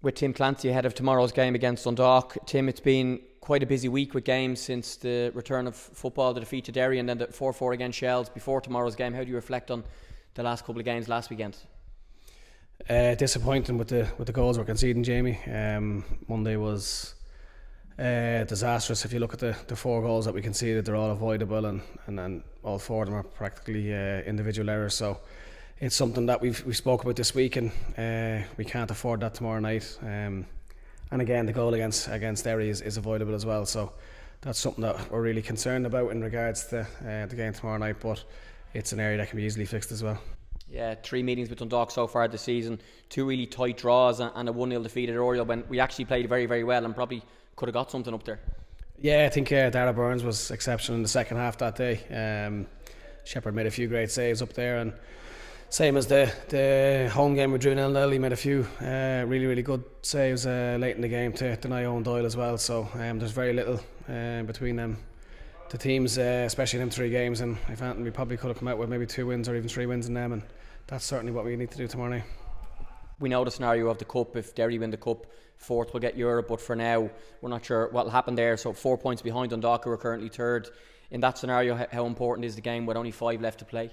with Tim Clancy ahead of tomorrow's game against Dundalk. Tim, it's been quite a busy week with games since the return of football, the defeat to Derry, and then the 4-4 against Shells before tomorrow's game. How do you reflect on the last couple of games last weekend? Disappointing with the goals we're conceding, Jamie. Monday was disastrous. If you look at the 4 goals that we conceded, they're all avoidable, and all 4 of them are practically individual errors. So it's something that we've spoke about this week, and we can't afford that tomorrow night. And again, the goal against Derry is avoidable as well. So that's something that we're really concerned about in regards to the game tomorrow night. But it's an area that can be easily fixed as well. Yeah, 3 meetings with Dundalk so far this season, 2 really tight draws and a 1-0 defeat at Oriel, when we actually played very, very well and probably could have got something up there. Yeah, I think Dara Burns was exceptional in the second half that day. Shepherd made a few great saves up there, and same as the home game with Drew Nell, he made a few really, really good saves late in the game to deny Owen Doyle as well. So there's very little between them, the teams, especially in them 3 games, and I found we probably could have come out with maybe 2 wins or even 3 wins in them, and that's certainly what we need to do tomorrow night. We know the scenario of the Cup. If Derry win the Cup, 4th will get Europe, but for now we're not sure what will happen there. So 4 points behind Dundalk, who are currently 3rd. In that scenario, how important is the game with only 5 left to play?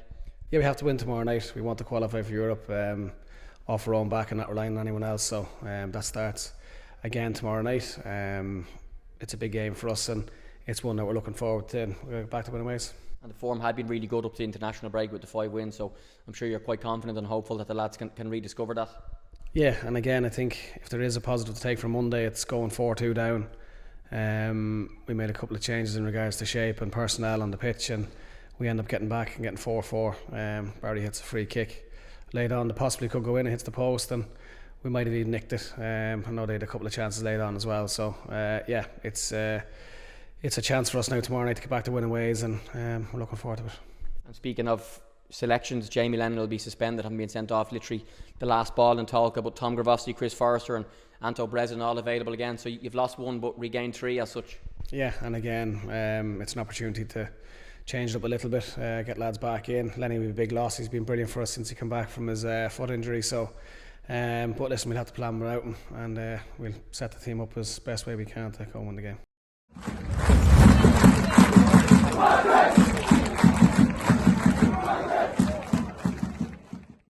Yeah, we have to win tomorrow night. We want to qualify for Europe off our own back and not relying on anyone else. So that starts again tomorrow night. It's a big game for us, and it's one that we're looking forward to, and we're back to winning ways. And the form had been really good up to the international break with the 5 wins, so I'm sure you're quite confident and hopeful that the lads can rediscover that. Yeah, and again, I think if there is a positive to take from Monday, it's going 4-2 down. We made a couple of changes in regards to shape and personnel on the pitch, and we end up getting back and getting 4-4. Barry hits a free kick late on that possibly could go in and hits the post, and we might have even nicked it. I know they had a couple of chances late on as well. So yeah, it's a chance for us now tomorrow night to get back to winning ways, and we're looking forward to it. And speaking of selections, Jamie Lennon will be suspended, having been sent off literally the last ball in Talca, but Tom Gravosky, Chris Forrester and Anto Breslin all available again, so you've lost 1 but regained 3 as such. Yeah, and again it's an opportunity to change it up a little bit, get lads back in. Lenny will be a big loss. He's been brilliant for us since he came back from his foot injury, so but listen, we'll have to plan without him, and we'll set the team up as best way we can to go and win the game.